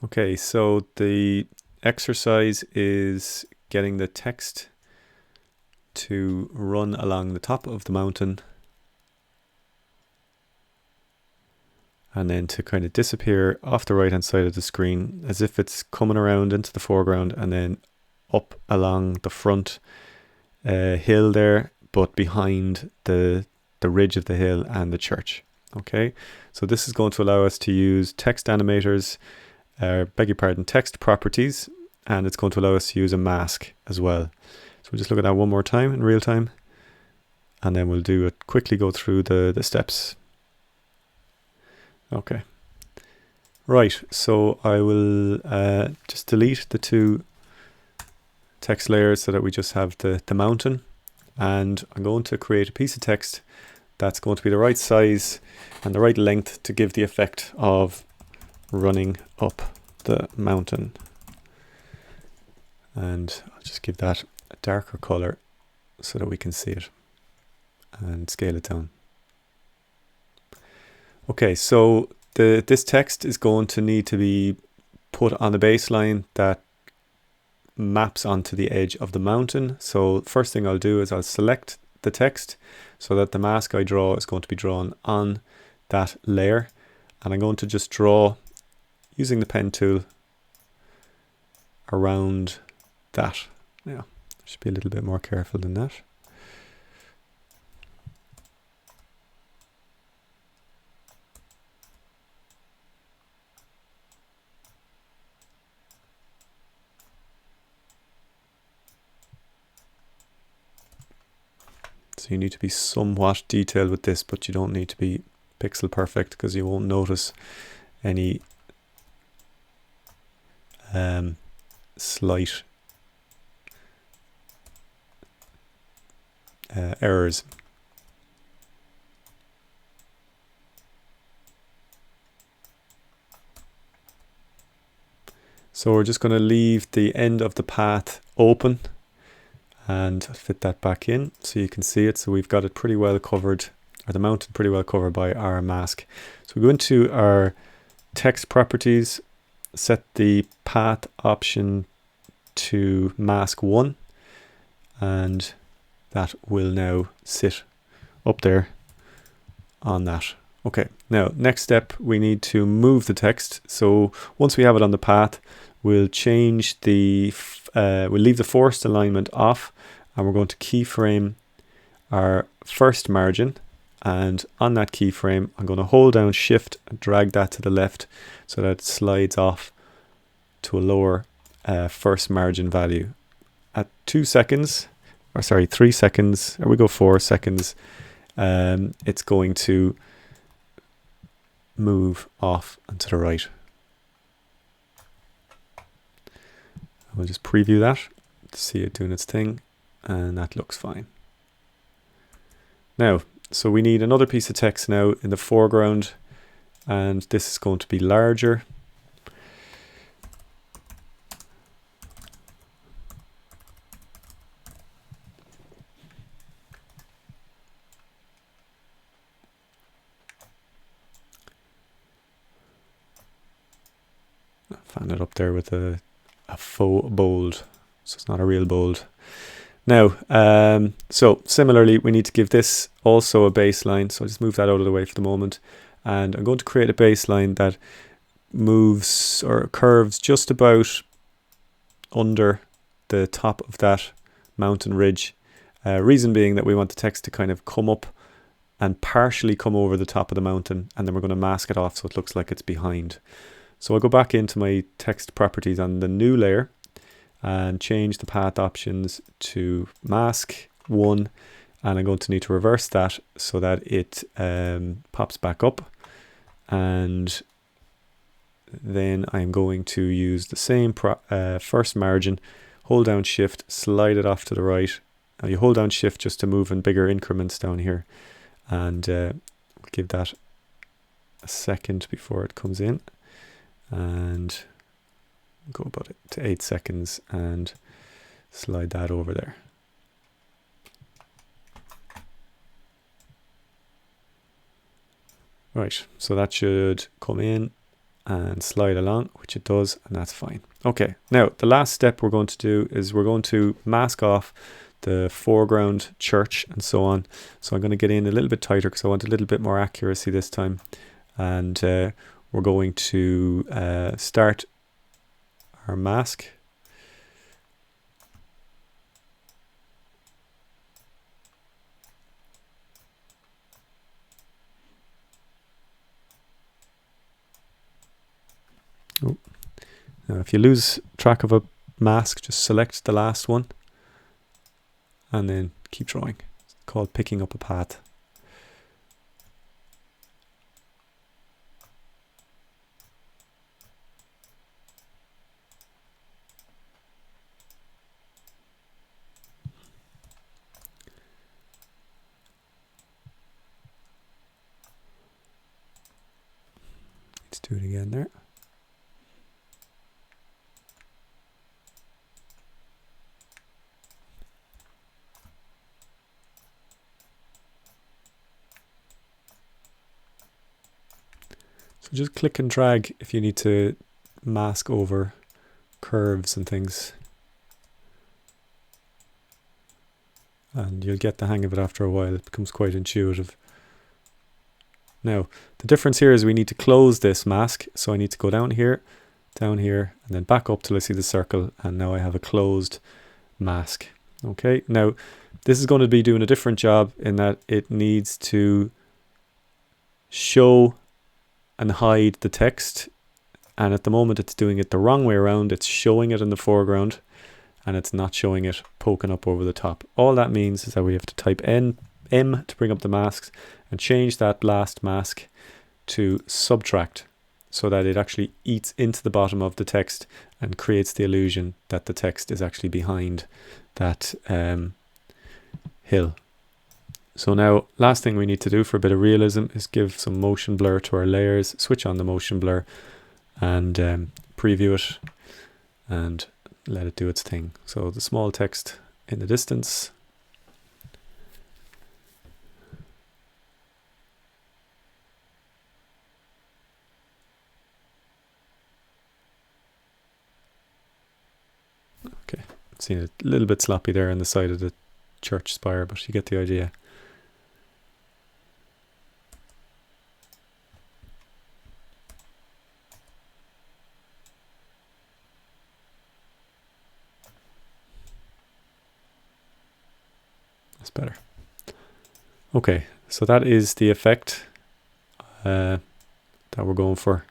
Okay, so the exercise is getting the text to run along the top of the mountain and then to kind of disappear off the right hand side of the screen as if it's coming around into the foreground and then up along the front hill there, but behind the ridge of the hill and the church. Okay, so this is going to allow us to use text animators, text properties, and it's going to allow us to use a mask as well. So we'll just look at that one more time in real time, and then we'll do it quickly, go through the steps. Okay. Right, so I will just delete the two text layers so that we just have the mountain, and I'm going to create a piece of text that's going to be the right size and the right length to give the effect of running up the mountain. And I'll just give that a darker color so that we can see it and scale it down. Okay, so this text is going to need to be put on the baseline that maps onto the edge of the mountain. So first thing I'll do is I'll select the text so that the mask I draw is going to be drawn on that layer, and I'm going to just draw using the pen tool around that. Yeah, should be a little bit more careful than that. So you need to be somewhat detailed with this, but you don't need to be pixel perfect because you won't notice any slight errors. So we're just going to leave the end of the path open and fit that back in so you can see it. So we've got it pretty well covered, or the mountain pretty well covered by our mask. So we go into our text properties, set the path option to mask 1, and that will now sit up there on that. Okay, now next step, we need to move the text. So once we have it on the path, we'll change the we'll leave the forced alignment off, and we're going to keyframe our first margin, and on that keyframe I'm going to hold down shift and drag that to the left so that it slides off to a lower first margin value. At 3 seconds, or we go 4 seconds, it's going to move off and to the right. We'll just preview that to see it doing its thing, and that looks fine. Now, so we need another piece of text now in the foreground, and this is going to be larger. I found it up there with a faux bold, so it's not a real bold. Now, so similarly, we need to give this also a baseline. So I'll just move that out of the way for the moment. And I'm going to create a baseline that moves or curves just about under the top of that mountain ridge. Reason being that we want the text to kind of come up and partially come over the top of the mountain, and then we're going to mask it off so it looks like it's behind. So I'll go back into my text properties on the new layer and change the path options to mask 1, and I'm going to need to reverse that so that it pops back up, and then I'm going to use the same first margin, hold down shift, slide it off to the right. Now you hold down shift just to move in bigger increments down here, and give that a second before it comes in, and go about it to 8 seconds and slide that over there. Right, so that should come in and slide along, which it does, and that's fine. Okay, now the last step we're going to do is we're going to mask off the foreground church and so on. So I'm going to get in a little bit tighter because I want a little bit more accuracy this time. And we're going to start our mask. Oh. Now if you lose track of a mask, just select the last one and then keep drawing. It's called picking up a path. Let's do it again there. So just click and drag if you need to mask over curves and things. And you'll get the hang of it after a while. It becomes quite intuitive. Now, the difference here is we need to close this mask. So I need to go down here, and then back up till I see the circle. And now I have a closed mask. Okay, now this is going to be doing a different job in that it needs to show and hide the text. And at the moment it's doing it the wrong way around. It's showing it in the foreground and it's not showing it poking up over the top. All that means is that we have to type M to bring up the masks and change that last mask to subtract so that it actually eats into the bottom of the text and creates the illusion that the text is actually behind that hill. So now, last thing we need to do for a bit of realism is give some motion blur to our layers, switch on the motion blur and preview it and let it do its thing. So the small text in the distance. Okay, seeing it a little bit sloppy there on the side of the church spire, but you get the idea. That's better. Okay, so that is the effect that we're going for.